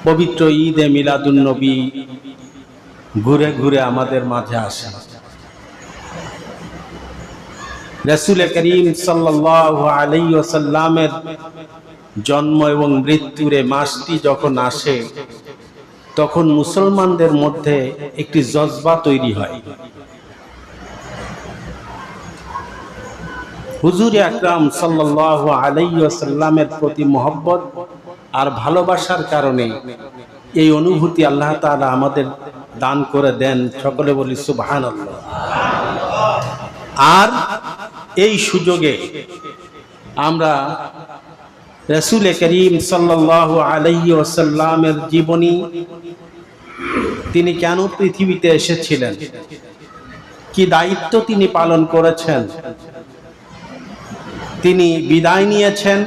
পবিত্র ঈদে মিলাদুন নবী ঘুরে ঘুরে আমাদের মাঝে আসে। রাসূল করিম সাল্লাল্লাহু আলাইহি ওয়াসাল্লামের জন্ম এবং মৃত্যুর মাসটি যখন আসে, তখন মুসলমানদের মধ্যে একটি জজবা তৈরি হয়। হুজুর আকরাম সাল্লাল্লাহু আলাইহি ওয়াসাল্লামের প্রতি মহব্বত আর ভালোবাসার কারণে এই অনুভূতি আল্লাহ তাআলা আমাদের দান করে দেন। সকলে বলি সুবহানাল্লাহ। আর এই সুযোগে আমরা রাসূল করিম সাল্লাল্লাহু আলাইহি ওয়াসাল্লামের জীবনী, তিনি কেন পৃথিবীতে এসেছিলেন, কি দায়িত্ব তিনি পালন করেছেন, তিনি বিদায় নিয়েছেন,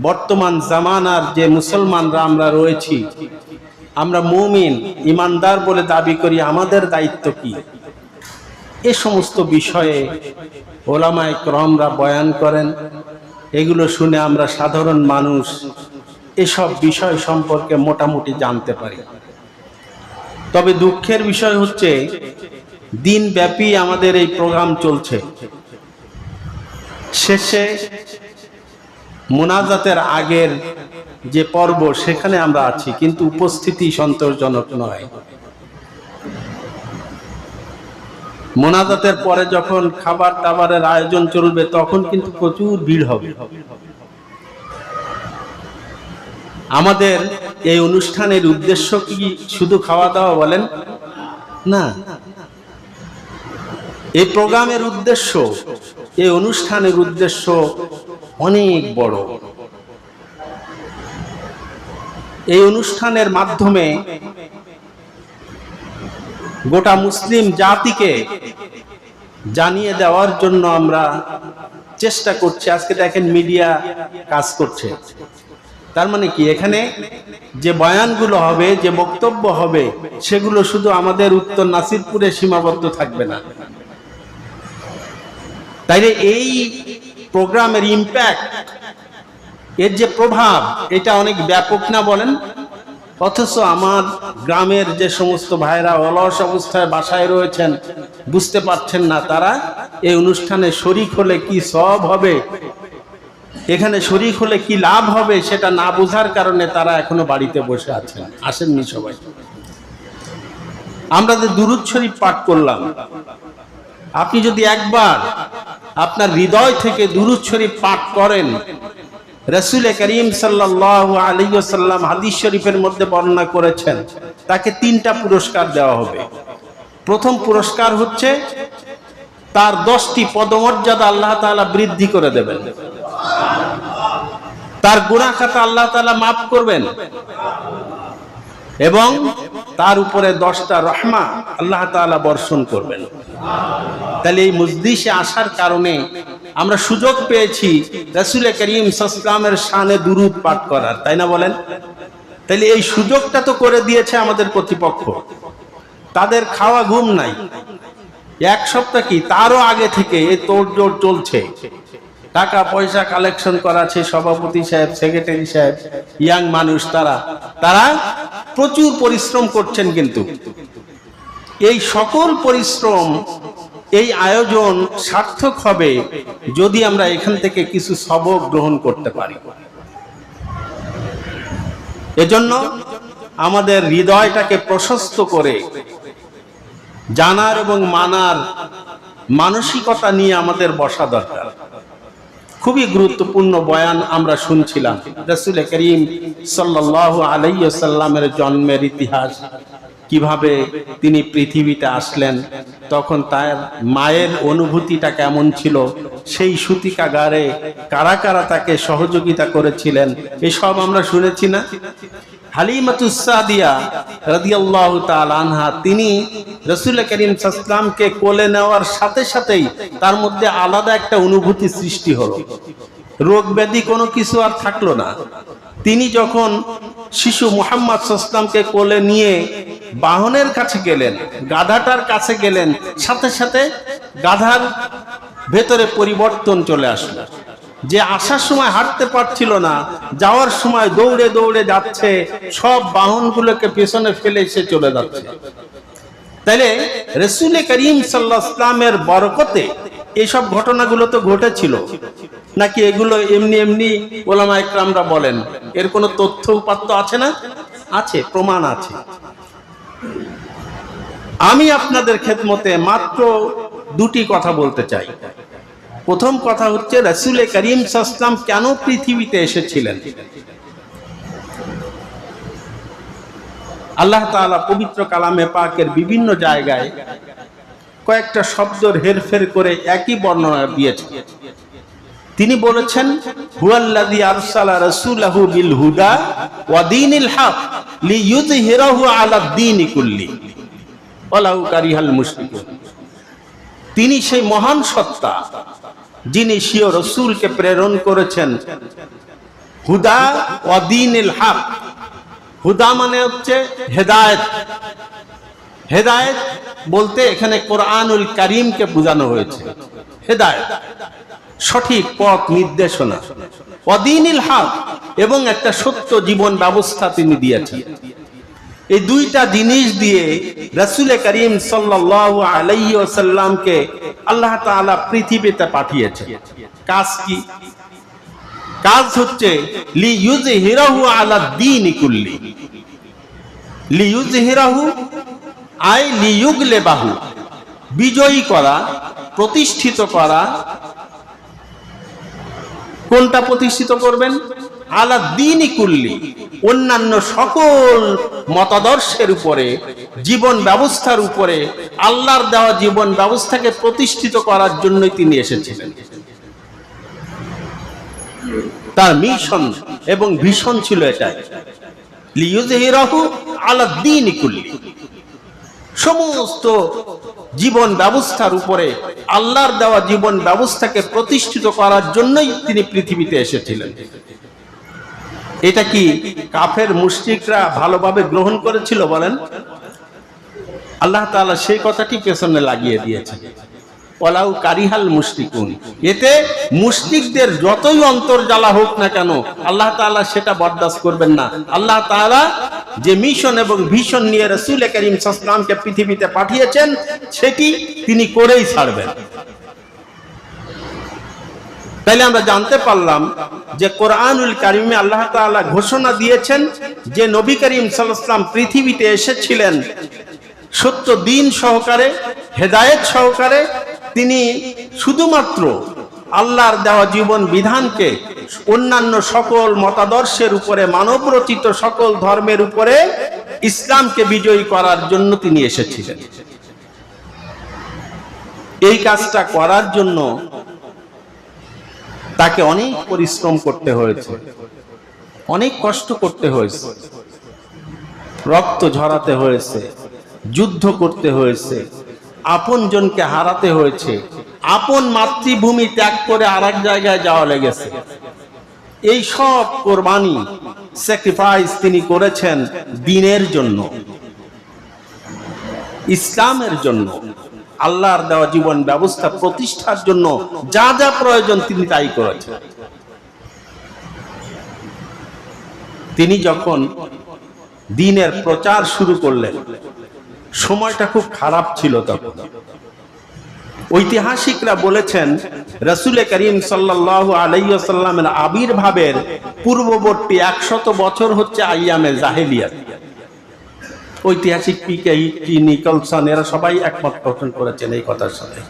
বর্তমান জামানার যে মুসলমানরা আমরা রয়েছি, আমরা মুমিন ইমানদার বলে দাবি করি, আমাদের দায়িত্ব কি, এ সমস্ত বিষয়ে ওলামায়ে কেরামরা বয়ান করেন। এগুলো শুনে আমরা সাধারণ মানুষ এসব বিষয় সম্পর্কে মোটামুটি জানতে পারি। তবে দুঃখের বিষয় হচ্ছে, দিনব্যাপী আমাদের এই প্রোগ্রাম চলছে, শেষে মুনাজাতের আগের যে পর্ব সেখানে আমরা আছি, কিন্তু উপস্থিতি সন্তোষজনক নয়। মুনাজাতের পরে যখন খাবার টাবারের আয়োজন চলবে, তখন কিন্তু প্রচুর ভিড় হবে। আমাদের এই অনুষ্ঠানের উদ্দেশ্য কি শুধু খাওয়া দাওয়া বলেন? না, এই প্রোগ্রামের উদ্দেশ্য, এই অনুষ্ঠানের উদ্দেশ্য অনেক বড়। এই অনুষ্ঠানের মাধ্যমে গোটা মুসলিম জাতিকে জানিয়ে দেওয়ার জন্য আমরা চেষ্টা করছি। আজকে দেখেন মিডিয়া কাজ করছে, তার মানে কি, এখানে যে বয়ানগুলো হবে, যে বক্তব্য হবে, সেগুলো শুধু আমাদের উত্তর নাসিরপুরে সীমাবদ্ধ থাকবে না। তাইলে এই প্রোগ্রামের ইম্প্যাক্ট, এর যে প্রভাব, এটা অনেক ব্যাপক না বলেন? অথচ আমার গ্রামের যে সমস্ত ভাইরা অলস অবস্থায় বাসায় রয়েছেন, বুঝতে পারছেন না তারা এই অনুষ্ঠানে শরীক হলে কি সওয়াব হবে, এখানে শরীক হলে কি লাভ হবে, সেটা না বোঝার কারণে তারা এখনো বাড়িতে বসে আছেন, আসেননি সবাই। আমরা যে দুরূদ শরীফ পাঠ করলাম, আপনি যদি একবার আপনার হৃদয় থেকে দুরূদ শরীফ পাঠ করেন, রাসূল করিম সাল্লাল্লাহু আলাইহি ওয়াসাল্লাম হাদিস শরীফের মধ্যে বর্ণনা করেছেন, তাকে 3টা পুরস্কার দেওয়া হবে। প্রথম পুরস্কার হচ্ছে তার 10টি পদমর্যাদা আল্লাহ তাআলা বৃদ্ধি করে দেবেন, তার গুনাহ খাতা আল্লাহ তাআলা মাফ করবেন, এবং তার উপরে 10টা রহমা আল্লাহ তাআলা বর্ষণ করবেন। তাহলে এই মজলিসে আসার কারণে আমরা সুযোগ পেয়েছি রাসূল করিম সাল্লাল্লাহু আলাইহি ওয়াসাল্লামের শানে দুরূদ পাঠ করার, তাই না বলেন? তাহলে এই সুযোগটা তো করে দিয়েছে আমাদের কর্তৃপক্ষ। তাদের খাওয়া ঘুম নাই, এক সপ্তাহ কি তারও আগে থেকে এই তোড়জোড় চলছে, টাকা পয়সা কালেকশন করা আছে, সভাপতি সাহেব, সেক্রেটারি সাহেব, ইয়াং মানুষ, তারা প্রচুর পরিশ্রম করছেন। কিন্তু এই সকল পরিশ্রম, এই আয়োজন সার্থক হবে যদি আমরা এখান থেকে কিছু সবক গ্রহণ করতে পারি। এজন্য আমাদের হৃদয়টাকে প্রশস্ত করে জানার এবং মানার মানসিকতা নিয়ে আমাদের বসা দরকার। খুবই গুরুত্বপূর্ণ বয়ান আমরা শুনছিলাম, রাসূল করিম সাল্লাল্লাহু আলাইহি ওয়াসাল্লামের জন্মের ইতিহাস, কিভাবে তিনি পৃথিবীতে আসলেন, তখন তার মায়ের অনুভূতিটা কেমন ছিল, সেই সূতিকাগারে কারা কারা তাকে সহযোগিতা করেছিলেন, এসব আমরা শুনেছি না? হালিমাতুস সাদিয়া রাদিয়াল্লাহু তাআলা আনহা, তিনি রাসূল করিম সাল্লাল্লাহু আলাইহি ওয়াসাল্লামকে কোলে নেওয়ার সাথে সাথেই তার মধ্যে আলাদা একটা অনুভূতি সৃষ্টি হলো। রোগ ব্যাধি কোনো কিছু আর থাকলো না। তিনি যখন শিশু মুহাম্মদ সাল্লাল্লাহু আলাইহি ওয়াসাল্লামকে কোলে নিয়ে বাহনের কাছে গেলেন, গাধাটার কাছে গেলেন, সাথে সাথে গাধার ভেতরে পরিবর্তন চলে আসলো। যে আসার সময় হাঁটতে পারছিল না, যাওয়ার সময় দৌড়ে দৌড়ে যাচ্ছে, সব বাহনগুলোকে পেছনে ফেলে সে চলে যাচ্ছে। তাইলে রাসূল করিম সাল্লাল্লাহু আলাইহি ওয়াসাল্লামের বরকতে এইসব ঘটনাগুলো তো ঘটেছিল, নাকি এগুলো এমনি এমনি ওলামা ইকরামরা বলেন? এর কোনো তথ্য উপাত্ত আছে না? আছে, প্রমাণ আছে। আমি আপনাদের খেদমতে মাত্র দুটি কথা বলতে চাই। প্রথম কথা হচ্ছে রাসূল করিম সাল্লাল্লাহু আলাইহি ওয়াসাল্লাম কেন পৃথিবীতে এসেছিলেন। আল্লাহ তাআলা পবিত্র কালামে পাকের বিভিন্ন জায়গায় কয়েকটা শব্দের হেরফের করে একই বর্ণনা দিয়েছেন। তিনি বলেছেন, হুয়াল্লাযী আরসালা রাসূলাহু বিল হুদা ওয়া দীনিল হক লিইয়ুযহিরাহু আলাদ দীনি কুল্লি ওয়ালাউ কারিহাল মুশরিকুন। তিনি সেই মহান সত্তা যিনি স্বীয় রাসূলকে প্রেরণ করেছেন হুদা ওয়া দীনিল হক। হুদা মানে হচ্ছে হেদায়েত। হেদায়েত বলতে এখানে কোরআনুল কারীমকে বোঝানো হয়েছে। হেদায়েত সঠিক পথ নির্দেশনা, ওয়া দীনিল হক এবং একটা সত্য জীবন ব্যবস্থা তিনি দিয়েছেন। এই দুইটা জিনিস দিয়ে রাসূল করিম সাল্লাল্লাহু আলাইহি ওয়াসাল্লামকে আল্লাহ তাআলা পৃথিবীতে পাঠিয়েছেন। কাজ কি? কাজ হচ্ছে লিইয়ুযহিরাহু আলা দ্বীনি কুল্লি। লিইয়ুযহিরাহু আই লিইয়ুগলিবাহু, বিজয়ী করা, প্রতিষ্ঠিত করা। কোনটা প্রতিষ্ঠিত করবেন? আলা দ্বীনি কুল্লি, অন্যান্য সকল মতাদর্শের উপরে, জীবন ব্যবস্থার উপরে। আল্লাহর দেওয়া জীবন ব্যবস্থাকে প্রতিষ্ঠিত করার জন্যই তিনি এসেছিলেন। তার মিশন এবং ভিশন ছিল এটাই, লিইয়ুযহিরাহু আলা দ্বীনি কুল্লি। সমস্ত জীবন ব্যবস্থার উপরে আল্লাহর দেওয়া জীবন ব্যবস্থাকে প্রতিষ্ঠিত করার জন্যই তিনি পৃথিবীতে এসেছিলেন। এটা কি কাফের মুশরিকরা ভালোভাবে গ্রহণ করেছিল বলেন? আল্লাহ তাআলা সেই কথাটি পেছনে লাগিয়ে দিয়েছেন, ওয়ালাউ কারিহাল মুশরিকুন। এতে মুশরিকদের যতই অন্তর্জ্বালা হোক না কেন, আল্লাহ তাআলা সেটা বরদাস্ত করবেন না। আল্লাহ তাআলা যে মিশন এবং ভিশন নিয়ে রাসূল করিম সাল্লাল্লাহু আলাইহি ওয়াসাল্লামকে পৃথিবীতে পাঠিয়েছেন, সেটি তিনি করেই ছাড়বেন। তাইলে আমরা জানতে পারলাম যে কোরআনুল কারীমে আল্লাহ তাআলা ঘোষণা দিয়েছেন যে নবী করিম সাল্লাল্লাহু আলাইহি ওয়াসাল্লাম পৃথিবীতে এসেছিলেন সত্য দ্বীন সহকারে, হেদায়েত সহকারে। তিনি শুধুমাত্র আল্লাহর দেওয়া জীবন বিধানকে অন্যান্য সকল মতাদর্শের উপরে, মানব রচিত সকল ধর্মের উপরে ইসলামকে বিজয়ী করার জন্য তিনি এসেছিলেন। এই কাজটা করার জন্য তাকে অনেক পরিশ্রম করতে হয়েছে, অনেক কষ্ট করতে হয়েছে, রক্ত ঝরাতে হয়েছে, যুদ্ধ করতে হয়েছে, আপনজনকে হারাতে হয়েছে, আপন মাতৃভূমি ত্যাগ করে আরেক জায়গায় যাওয়া লেগেছে। এই সব কোরবানি, স্যাক্রিফাইস তিনি করেছেন দ্বীনের জন্য, ইসলামের জন্য, আল্লাহর দেওয়া জীবন ব্যবস্থা প্রতিষ্ঠার জন্য যা যা প্রয়োজন তিনি তাই করেছেন। তিনি যখন দ্বীনের প্রচার শুরু করলেন, সময়টা খুব খারাপ ছিল। তখন ঐতিহাসিকরা বলেছেন রাসূল করিম সাল্লাল্লাহু আলাইহি ওয়াসাল্লামের আবির্ভাবের পূর্ববর্তী 100 বছর হচ্ছে আইয়ামে জাহেলিয়াত। ঐতিহাসিক পি.কে. নিকলসন এরা সবাই একমত পোষণ করেছেন এই কথার সাথে।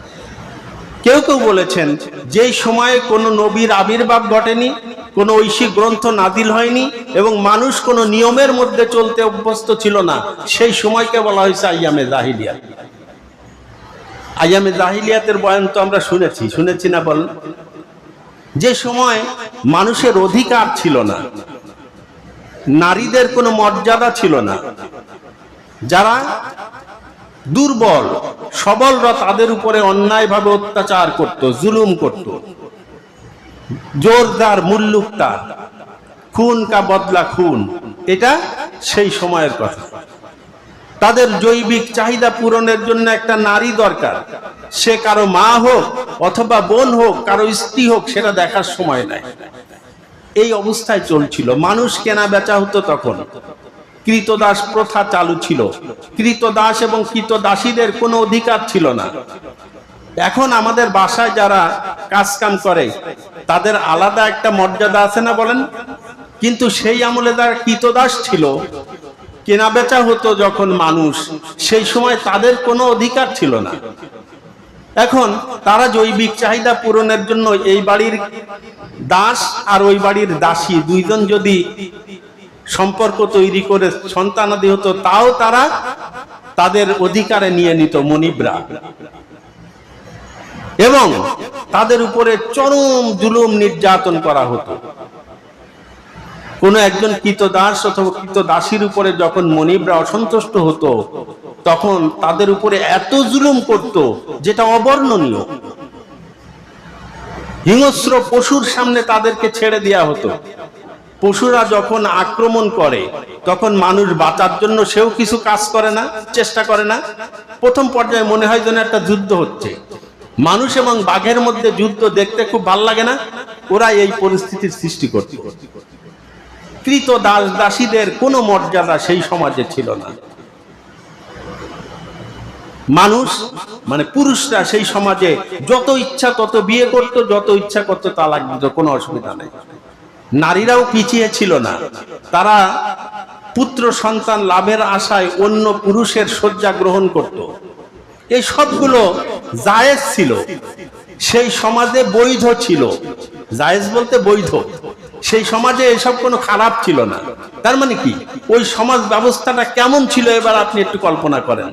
কেউ কেউ বলেছেন যেই সময়ে কোনো নবীর আবির্ভাব ঘটেনি, কোনো ঐশিক গ্রন্থ নাজিল হয়নি এবং মানুষ কোনো নিয়মের মধ্যে চলতে অভ্যস্ত ছিল না, সেই সময়কে বলা হয়েছে আইয়ামে জাহিলিয়াত। আইয়ামে জাহিলিয়াতের বয়ান তো আমরা শুনেছি না বলেন? যে সময় মানুষের অধিকার ছিল না, নারীদের কোনো মর্যাদা ছিল না, যারা দুর্বল সবলরা তাদের উপরে অন্যায়ভাবে অত্যাচার করত, জুলুম করত, জোরদার মুল্লুকতার, খুন কা বদলা খুন। এটা সেই সময়ের কথা। তাদের জৈবিক চাহিদা পূরণের জন্য একটা নারী দরকার, সে কারো মা হোক অথবা বোন হোক, কারো স্ত্রী হোক, সেটা দেখার সময় নাই। এই অবস্থায় চলছিল, মানুষ কেনা বেচা হতো। তখন কৃতদাস প্রথা চালু ছিল, কৃতদাস এবং কৃতদাসীদের কোনো অধিকার ছিল না। এখন আমাদের বাসায় যারা কাজ কাম করে তাদের আলাদা একটা মর্যাদা আছে না বলেন? কিন্তু সেই আমলে যারা কৃতদাস ছিল, কেনা বেচা হতো যখন মানুষ, সেই সময় তাদের কোনো অধিকার ছিল না। এখন তারা জৈবিক চাহিদা পূরণের জন্য এই বাড়ির দাস আর ওই বাড়ির দাসী দুইজন যদি সম্পর্ক তৈরি করে সন্তানাদি হতো, তাও তারা তাদের অধিকারে নিয়ে নিত মনিবরা, এবং তাদের উপরে চরম জুলুম নির্যাতন করা হতো। কোনো একজন কৃতদাস অথবা কৃতদাসীর উপরে যখন মনিবরা অসন্তুষ্ট হতো, তখন তাদের উপরে এত জুলুম করত যেটা অবর্ণনীয়। হিংস্র পশুর সামনে তাদেরকে ছেড়ে দেয়া হতো। পশুরা যখন আক্রমণ করে তখন মানুষ বাঁচার জন্য সেও কিছু কাজ করে না, চেষ্টা করে না। প্রথম পর্যায়ে মনে হয় যেন একটা যুদ্ধ হচ্ছে। মানুষ এবং বাঘের মধ্যে যুদ্ধ দেখতে খুব ভালো লাগে না? ওরা এই পরিস্থিতির সৃষ্টি করত। কৃত দাস দাসীদের কোনো মর্যাদা সেই সমাজে ছিল না। মানুষ মানে পুরুষরা সেই সমাজে যত ইচ্ছা তত বিয়ে করত, যত ইচ্ছা করত তালাক দিত, কোনো অসুবিধা নেই। নারীরাও পিছিয়ে ছিল না, তারা পুত্র সন্তান লাভের আশায় অন্য পুরুষের শয্যা গ্রহণ করত। এই সবগুলো জায়েজ ছিল, সেই সমাজে বৈধ ছিল। জায়েজ বলতে বৈধ, সেই সমাজে এসব কোনো খারাপ ছিল না। তার মানে কি, ওই সমাজ ব্যবস্থাটা কেমন ছিল এবার আপনি একটু কল্পনা করেন।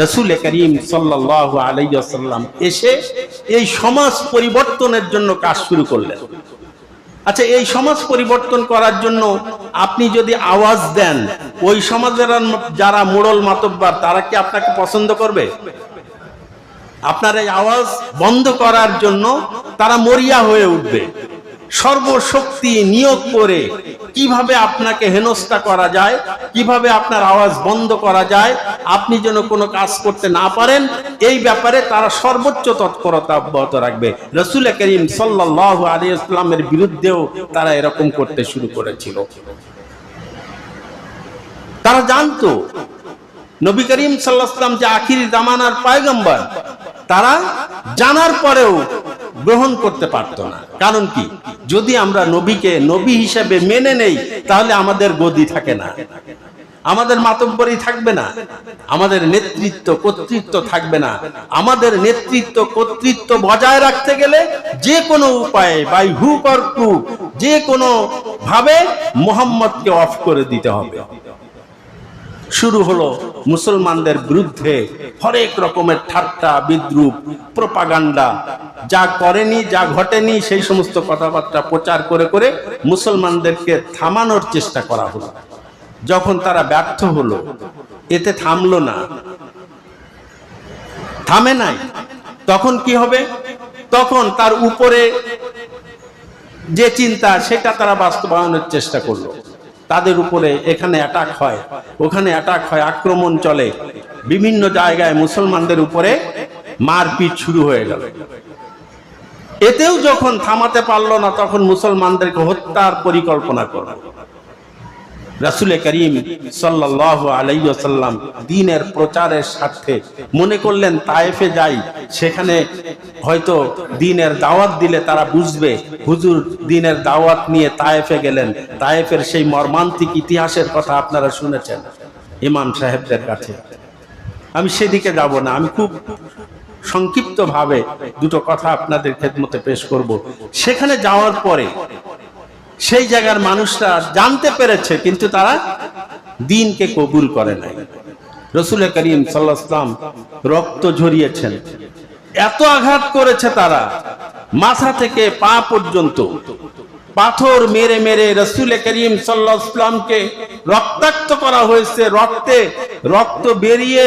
রাসূল করিম সাল্লাল্লাহু আলাইহি ওয়াসাল্লাম এসে এই সমাজ পরিবর্তনের জন্য কাজ শুরু করলেন। আচ্ছা, এই সমাজ পরিবর্তন করার জন্য আপনি যদি আওয়াজ দেন, ওই সমাজের যারা মোড়ল মাতব্বর তারা কি আপনাকে পছন্দ করবে? আপনার এই আওয়াজ বন্ধ করার জন্য তারা মরিয়া হয়ে উঠবে, সর্বশক্তি নিয়োগ করে কিভাবে আপনাকে হেনস্থা করা যায়, কিভাবে আপনার আওয়াজ বন্ধ করা যায়, আপনি যেন কোনো কাজ করতে না পারেন, এই ব্যাপারে তারা সর্বোচ্চ তৎপরতা অব্যাহত রাখবে। রাসূল করিম সাল্লাল্লাহু আলাইহি ওয়াসাল্লামের বিরুদ্ধেও তারা এরকম করতে শুরু করেছিল। তারা জানতো নবী করিম সাল্লাল্লাহু আলাইহি ওয়াসাল্লাম যে আখিরি জামানার পয়গম্বর, তারা জানার পরেও গ্রহণ করতে পারত না। কারণ কি, যদি আমরা নবীকে নবী হিসেবে মেনে নেই তাহলে আমাদের গদি থাকে না, আমাদের মাতব্বরি থাকবে না, আমাদের নেতৃত্ব কর্তৃত্ব থাকবে না। আমাদের নেতৃত্ব কর্তৃত্ব বজায় রাখতে গেলে যে কোনো উপায়ে, বাই হুক অর ক্রুক, যে কোনো ভাবে মুহাম্মদকে অফ করে দিতে হবে। শুরু হলো মুসলমানদের বিরুদ্ধে হরেক রকমের ঠাট্টা বিদ্রুপ, প্রোপাগান্ডা, যা করেনি যা ঘটেনি সেই সমস্ত কথাবার্তা প্রচার করে করে মুসলমানদেরকে থামানোর চেষ্টা করা হলো। যখন তারা ব্যর্থ হলো, এতে থামলো না, থামে নাই, তখন কি হবে? তখন তার উপরে যে চিন্তা সেটা তারা বাস্তবায়নের চেষ্টা করলো। তাদের উপরে এখানে অ্যাটাক হয়, ওখানে অ্যাটাক হয়, আক্রমণ চলে, বিভিন্ন জায়গায় মুসলমানদের উপরে মারপিট শুরু হয়ে গেল। এতেও যখন থামাতে পারলো না, তখন মুসলমানদেরকে হত্যার পরিকল্পনা করল। রাসূল করিম সাল্লাল্লাহু আলাইহি ওয়াসাল্লাম দ্বীনের প্রচারের স্বার্থে মনে করলেন তায়েফে যাই, সেখানে হয়তো দ্বীনের দাওয়াত দিলে তারা বুঝবে। হুজুর দ্বীনের দাওয়াত নিয়ে তায়েফে গেলেন। তায়েফের সেই মর্মান্তিক ইতিহাসের কথা আপনারা শুনেছেন ইমাম সাহেবদের কাছে। আমি সেদিকে যাব না, আমি খুব সংক্ষিপ্তভাবে দুটো কথা আপনাদের খেদমতে পেশ করব। সেখানে যাওয়ার পরে সেই জায়গার মানুষরা জানতে পেরেছে, কিন্তু তারা দ্বীনকে কবুল করে নাই। রাসূল করিম সাল্লাল্লাহু আলাইহি ওয়াসাল্লাম রক্ত ঝরিয়েছেন, এত আঘাত করেছে তারা, মাথা থেকে পা পর্যন্ত পাথর মেরে মেরে রাসূল করিম সাল্লাল্লাহু আলাইহি ওয়াসাল্লামকে রক্তাক্ত করা হয়েছে। রক্ত বেরিয়ে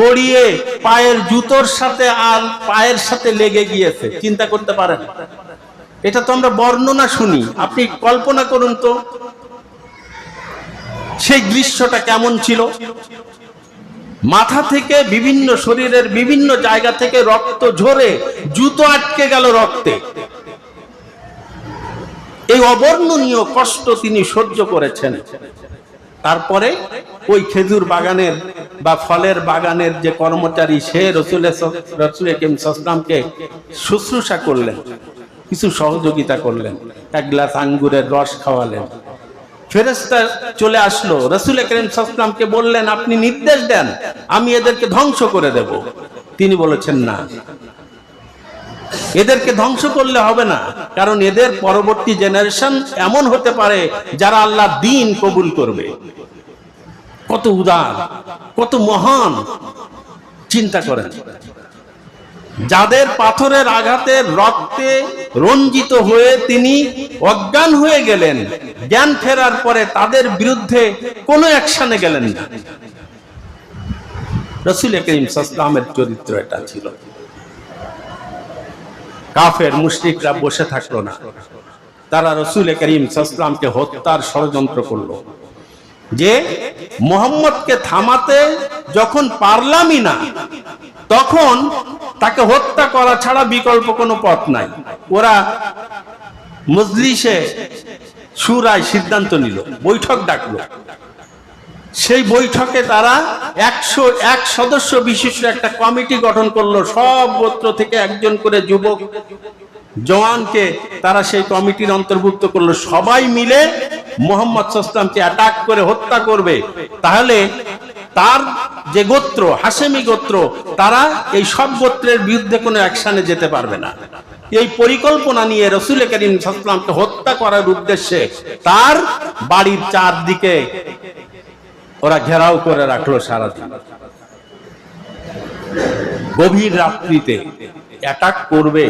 গড়িয়ে পায়ের জুতোর সাথে আর পায়ের সাথে লেগে গিয়েছে। চিন্তা করতে পারেন, এটা তো আমরা বর্ণনা শুনি, আপনি কল্পনা করুন তো। সেই দৃশ্যটা কেমন ছিল? মাথা থেকে বিভিন্ন শরীরের বিভিন্ন জায়গা থেকে রক্ত ঝরে জুতো আটকে গেল রক্তে। এই অবর্ণনীয় কষ্ট তিনি সহ্য করেছেন। তারপরে ওই খেজুর বাগানের বা ফলের বাগানের যে কর্মচারী, সে রসুল করিম সাল্লাল্লাহু শুশ্রূষা করলেন, কিছু সহযোগিতা করলেন, এক গ্লাস আঙ্গুরের রস খাওয়ালেন। ফেরেশতা চলে আসলো, রসুল করিম সাল্লাল্লাহু বললেন, আপনি নির্দেশ দেন, আমি এদেরকে ধ্বংস করে দেব। তিনি বলেছেন, না, এদেরকে ধ্বংস করলে হবে না, কারণ এদের পরবর্তী জেনারেশন এমন হতে পারে যারা আল্লাহর দ্বীন কবুল করবে। কত উদার, কত মহান, চিন্তা করেন। যাদের পাথরের আঘাতে রক্তে রঞ্জিত হয়ে তিনি অজ্ঞান হয়ে গেলেন, জ্ঞান ফেরার পরে তাদের বিরুদ্ধে কোনো অ্যাকশনে গেলেন না। রাসূল করিম সাল্লাল্লাহু আলাইহি চরিত্র এটা ছিল। কাফের মুশরিকরা বসে থাকলো না, তারা রাসূল করিম সাল্লাল্লাহু আলাইহি হত্যার ষড়যন্ত্র করলো। যে মুহাম্মদকে থামাতে যখন পারলামই না, তখন তাকে হত্যা করা ছাড়া বিকল্প কোনো পথ নাই। ওরা মজলিসে শুরায় সিদ্ধান্ত নিল, বৈঠক ডাকলো। সেই বৈঠকে তারা 101 সদস্য বিশিষ্ট একটা কমিটি গঠন করলো। সব গোত্র থেকে একজন করে যুবক জওয়ানকে তারা সেই কমিটির অন্তর্ভুক্ত করলো। সবাই মিলে মুহাম্মদ সাল্লাল্লাহু আলাইহি ওয়াসাল্লামকে অ্যাটাক করে হত্যা করবে। তাহলে তার যে গোত্র, হাশেমি গোত্র, তারা এই সব গোত্রের বিরুদ্ধে কোনো অ্যাকশনে যেতে পারবে না। এই পরিকল্পনা নিয়ে রাসূল করিম সাল্লাল্লাহু আলাইহি ওয়াসাল্লামকে হত্যা করার উদ্দেশ্যে তার বাড়ির চারদিকে ওরা ঘেরাও করে রাখলো সারাদিন। গভীর রাত্রিতে অ্যাটাক করবে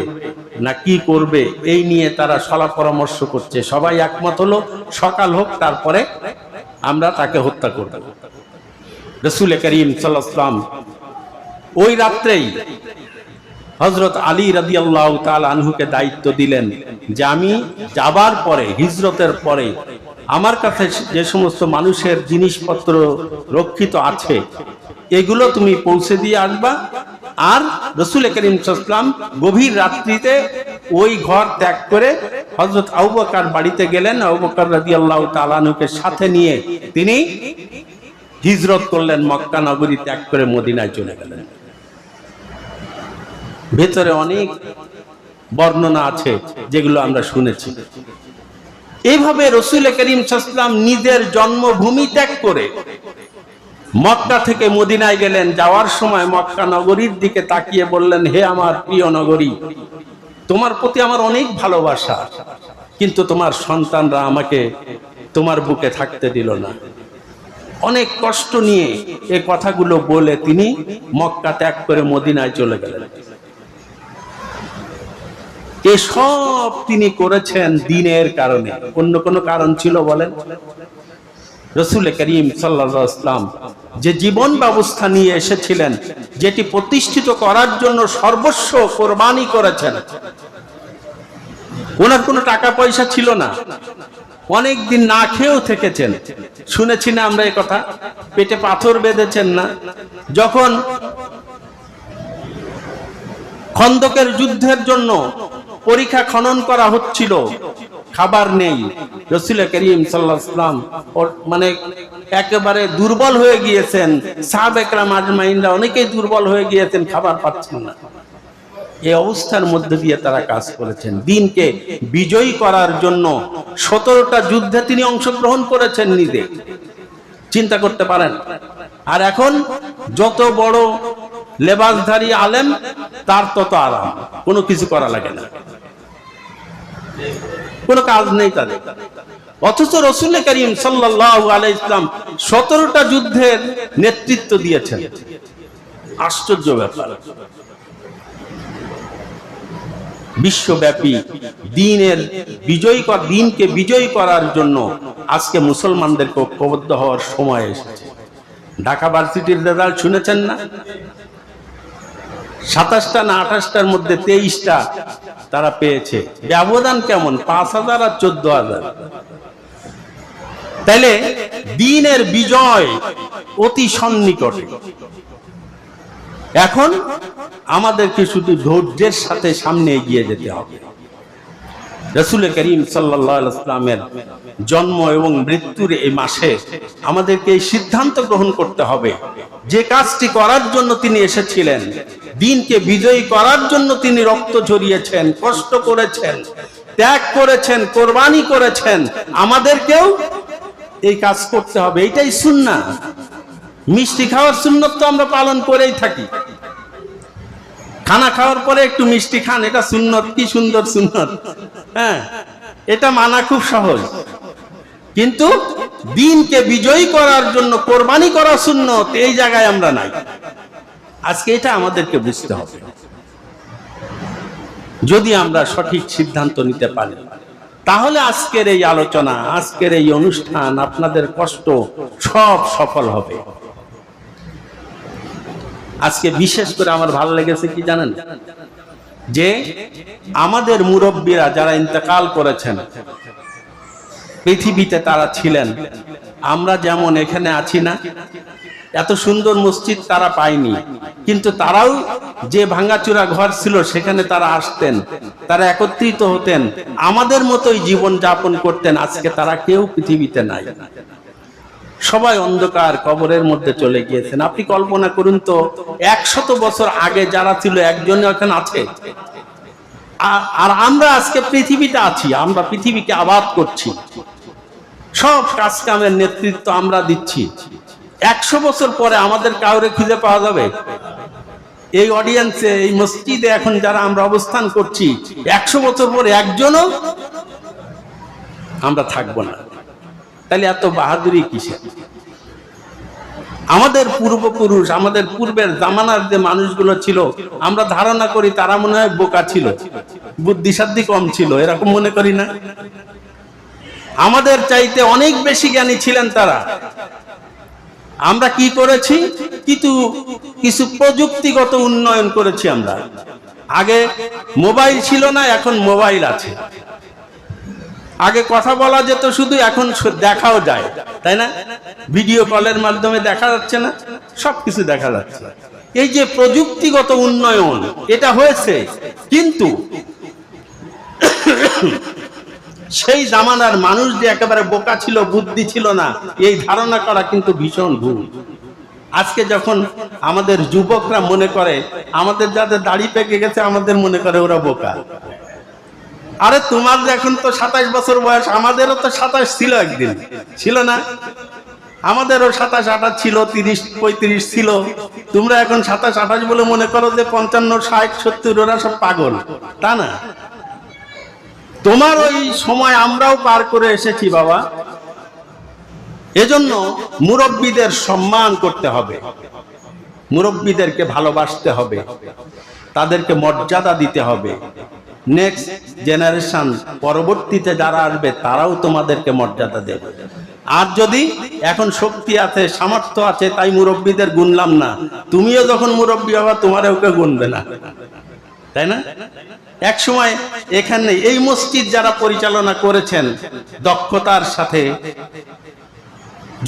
না কি করবে, এই নিয়ে তারা সলা পরামর্শ করছে। সবাই একমত হলো, সকাল হোক, তারপরে আমরা তাকে হত্যা করব। রাসূল করিম সাল্লাল্লাহু আলাইহি ওয়াসাল্লাম ওই রাত্রেই হযরত আলী রাদিয়াল্লাহু তাআলা আনহুকে দায়িত্ব দিলেন যে আমি যাবার পরে, হিজরতের পরে আমার কাছে যে সমস্ত মানুষের জিনিসপত্র রক্ষিত আছে এগুলো তুমি পৌঁছে দিয়ে আসবা। আর রাসূল করিম সাল্লাল্লাহু আলাইহি ওয়াসাল্লাম গভীর রাত্রিতে ওই ঘর ত্যাগ করে হযরত আবু বকর বাড়িতে গেলেন। আবু বকর রাদিয়াল্লাহু তাআলা আনহুকে সাথে নিয়ে তিনি হিজরত করলেন, মক্কা নগরী ত্যাগ করে মদিনায় চলে গেলেন। ভেতরে অনেক বর্ণনা আছে যেগুলো আমরা শুনেছি। এইভাবে রাসূল করিম সাল্লাল্লাহু আলাইহি ওয়াসাল্লাম নিজের জন্মভূমি ত্যাগ করে মক্কা থেকে মদিনায় গেলেন। যাওয়ার সময় মক্কা নগরীর দিকে তাকিয়ে বললেন, হে আমার প্রিয় নগরী, তোমার প্রতি আমার অনেক ভালোবাসা, কিন্তু তোমার সন্তানরা আমাকে তোমার বুকে থাকতে দিল না। অনেক কষ্ট নিয়ে এই কথাগুলো বলে তিনি মক্কা ত্যাগ করে মদিনায় চলে গেলেন। এসব তিনি করেছেন দ্বীনের কারণে। অন্য কোনো কারণ ছিল বলেন? রাসূল করিম সাল্লাল্লাহু আলাইহি ওয়াসাল্লাম যে জীবন ব্যবস্থা নিয়ে এসেছিলেন, যেটি প্রতিষ্ঠিত করার জন্য সর্বস্ব কোরবানি করেছেন, ওনার কোনো টাকা পয়সা ছিল না। অনেক দিন না খেয়েও থেকেছেন, শুনেছি না আমরা এই কথা? পেটে পাথর বেঁধেছেন না? যখন খন্দকের যুদ্ধের জন্য পরিখা খনন করা হচ্ছিল, খাবার নেই, রাসূল করিম সাল্লাল্লাহু আলাইহি ওয়াসাল্লাম মানে একেবারে দুর্বল হয়ে গিয়েছেন। সাহাবা কেরাম আজমাইনরা অনেকেই দুর্বল হয়ে গিয়েছেন, খাবার পাচ্ছেন না। এই অবস্থার মধ্যে দিয়ে তারা কাজ করেছেন। দ্বীনকে বিজয়ী করার জন্য 17টা যুদ্ধে তিনি অংশগ্রহণ করেছেন নিজে। চিন্তা করতে পারেন। আর এখন যত বড় লেবাসধারী আলেম, তার তত আরাম, কোনো কিছু করা লাগে না, কোনো কাজ নেই তাদের। অথচ রাসূল করিম সাল্লাল্লাহু আলাইহি ওয়াসাল্লাম 17টা যুদ্ধের নেতৃত্ব দিয়েছেন। আশ্চর্য ব্যাপার। বিশ্বব্যাপী দ্বীনকে বিজয়ী করার জন্য আজকে মুসলমানদেরকে ঐক্যবদ্ধ হওয়ার সময় এসেছে। ঢাকা ভার্সিটির রেজাল্ট শুনেছেন না? 27টা না 28টার মধ্যে 23টা তারা পেয়েছে। ব্যবধান কেমন? 5000 আর 14000। তাইলে দ্বীনের বিজয় অতি সন্নিকটে। এখন আমাদেরকে শুধু ধৈর্যের সাথে সামনে এগিয়ে যেতে হবে। রাসূল করিম সাল্লাল্লাহু আলাইহি ওয়াসাল্লামের জন্ম এবং মৃত্যুর এই মাসে আমাদেরকে এই সিদ্ধান্ত গ্রহণ করতে হবে, যে কাজটি করার জন্য তিনি এসেছিলেন, দ্বীনকে বিজয়ী করার জন্য তিনি রক্ত ঝরিয়েছেন, কষ্ট করেছেন, ত্যাগ করেছেন, কোরবানি করেছেন, আমাদেরকেও এই কাজ করতে হবে। এটাই সুন্নাহ। মিষ্টি খাওয়ার সুন্নত তো আমরা পালন করেই থাকি। খানা খাওয়ার পরে একটু মিষ্টি খান, এটা সুন্নত। কি সুন্দর সুন্নত! হ্যাঁ, এটা মানা খুব সহজ। কিন্তু দ্বীনকে বিজয়ী করার জন্য কোরবানি করা সুন্নত, এই জায়গায় আমরা নাই। আজকে এটা আমাদেরকে বুঝতে হবে। যদি আমরা সঠিক সিদ্ধান্ত নিতে পারি, তাহলে আজকের এই আলোচনা, আজকের এই অনুষ্ঠান, আপনাদের কষ্ট সব সফল হবে। আজকে বিশেষ করে আমার ভালো লেগেছে কি জানেন, যে আমাদের মুরব্বীরা যারা ইন্তেকাল করেছেন, পৃথিবীতে তারা ছিলেন, আমরা যেমন এখানে আছি না, এত সুন্দর মসজিদ তারা পায়নি, কিন্তু তারাও যে ভাঙাচোরা ঘর ছিল সেখানে তারা আসতেন, তারা একত্রিত হতেন, আমাদের মতোই জীবন যাপন করতেন। আজকে তারা কেউ পৃথিবীতে নাই, সবাই অন্ধকার কবরের মধ্যে চলে গিয়েছেন। আপনি কল্পনা করুন তো, 100 বছর আগে যারা ছিল একজন এখন আছে, আর আমরা আজকে পৃথিবীতে আছি, আমরা পৃথিবীকে আবাদ করছি, সব কাজ কামের নেতৃত্ব আমরা দিচ্ছি। 100 বছর পরে আমাদের কাউরে খুঁজে পাওয়া যাবে? এই অডিয়েন্সে, এই মসজিদে এখন যারা আমরা অবস্থান করছি, 100 বছর পরে একজনও আমরা থাকবো না। তাহলে এত বাহাদুরি কিসে? আমাদের পূর্বপুরুষ, আমাদের পূর্বের জামানার যে মানুষগুলো ছিল, আমরা ধারণা করি তারা মনে হয় বোকা ছিল, বুদ্ধিসাধ্য কম ছিল, এরকম মনে করি না? আমাদের চাইতে অনেক বেশি জ্ঞানী ছিলেন তারা। আমরা কি করেছি? কিছু প্রযুক্তিগত উন্নয়ন করেছি আমরা। আগে মোবাইল ছিল না, এখন মোবাইল আছে। আগে কথা বলা যেত শুধু, এখন দেখাও যায়, তাই না? ভিডিও কলের মাধ্যমে দেখা যাচ্ছে না, সবকিছু দেখা যাচ্ছে। এই যে প্রযুক্তিগত উন্নয়ন, এটা হয়েছে, কিন্তু সেই জামানার মানুষ যে একেবারে বোকা ছিল, বুদ্ধি ছিল না, এই ধারণা করা কিন্তু ভীষণ ভুল। আজকে যখন আমাদের যুবকরা মনে করে, আমাদের যাদের দাড়ি পেকে গেছে, আমাদের মনে করে ওরা বোকা। আরে তোমার এখন তো 27 বছর বয়স, আমাদেরও তো 27 ছিল, একদিন ছিল না? আমাদেরও 27, 28 ছিল, 30, 35 ছিল। তোমরা এখন 27, 28 বলে মনে করো যে 55, 60, 70 ওরা সব পাগল, তা না। তোমার ওই সময় আমরাও পার করে এসেছি বাবা। এজন্য মুরব্বীদের সম্মান করতে হবে, মুরব্বীদেরকে ভালোবাসতে হবে, তাদেরকে মর্যাদা দিতে হবে। নেক্সট জেনারেশন, পরবর্তীতে যারা আসবে, তারাও তোমাদেরকে মর্যাদা দেবে। আর যদি এখন শক্তি আছে, সামর্থ্য আছে, তাই মুরব্বীদের গুনলাম না, তুমিও যখন মুরব্বী হবা তোমারও কেউ গুনবে না, তাই না? এক সময় এখানে এই মসজিদ যারা পরিচালনা করেছেন, দক্ষতার সাথে,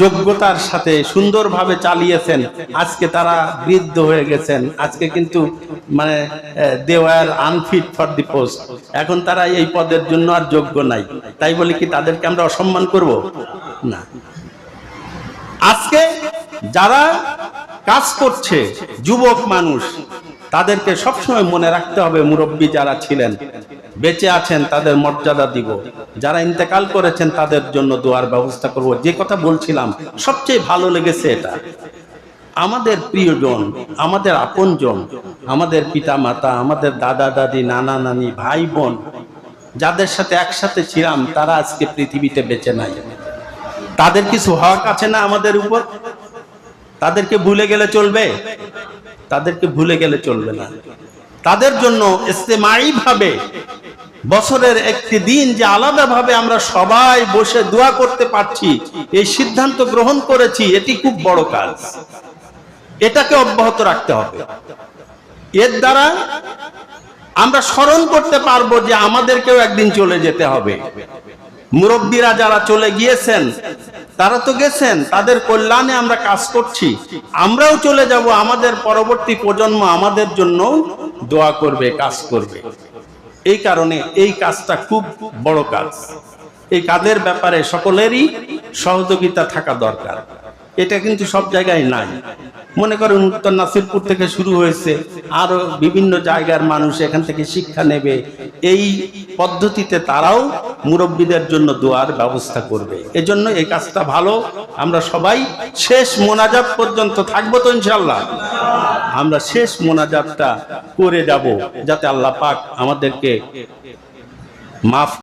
যোগ্যতার সাথে সুন্দরভাবে চালিয়েছেন, আজকে তারা বৃদ্ধ হয়ে গেছেন। আজকে কিন্তু মানে they were unfit for the post, এখন তারা এই পদের জন্য আর যোগ্য নাই। তাই বলে কি তাদেরকে আমরা অসম্মান করব? না। আজকে যারা কাজ করছে, যুবক মানুষ, তাদেরকে সবসময় মনে রাখতে হবে, মুরব্বী যারা ছিলেন, বেঁচে আছেন, তাদের মর্যাদা দিব। যারা ইন্তেকাল করেছেন তাদের জন্য দোয়ার ব্যবস্থা করব। যে কথা বলছিলাম, সবচেয়ে ভালো লেগেছে এটা, আমাদের প্রিয়জন, আমাদের আপনজন, আমাদের পিতা মাতা, আমাদের দাদা দাদি, নানা নানি, ভাই বোন, যাদের সাথে একসাথে ছিলাম, তারা আজকে পৃথিবীতে বেঁচে নাই। তাদের কিছু হক আছে না আমাদের উপর? তাদেরকে ভুলে গেলে চলবে? তাদেরকে ভুলে গেলে চলবে না। তাদের জন্য ইজতিমাই ভাবে বছরের একটি দিন যে আলাদাভাবে আমরা সবাই বসে দোয়া করতে পারছি, এই সিদ্ধান্ত গ্রহণ করেছি, এটি খুব বড় কাজ। এটাকে অব্যাহত রাখতে হবে। এর দ্বারা আমরা স্মরণ করতে পারবো যে আমাদেরকেও একদিন চলে যেতে হবে। মুরব্বীরা যারা চলে গিয়েছেন, তারা তো গেছেন, তাদের কল্যাণে আমরা কাজ করছি, আমরাও চলে যাব, আমাদের পরবর্তী প্রজন্ম আমাদের জন্য দোয়া করবে, কাজ করবে। এই কারণে এই কাজটা খুব বড় কাজ। এই কাজের ব্যাপারে সকলেরই সহযোগিতা থাকা দরকার। এটা কিন্তু সব জায়গায় নাই। মনে করেন উত্তর নাসিরপুর থেকে শুরু হয়েছে, আরো বিভিন্ন জায়গার মানুষ এখান থেকে শিক্ষা নেবে। এই পদ্ধতিতে তারাও মুরব্বীদের জন্য দোয়ার ব্যবস্থা করবে। এজন্য এই কাজটা ভালো। আমরা সবাই শেষ মোনাজাত পর্যন্ত থাকবো তো ইনশাআল্লাহ। আমরা শেষ মোনাজাতটা করে যাব, যাতে আল্লাহ পাক আমাদেরকে মাফ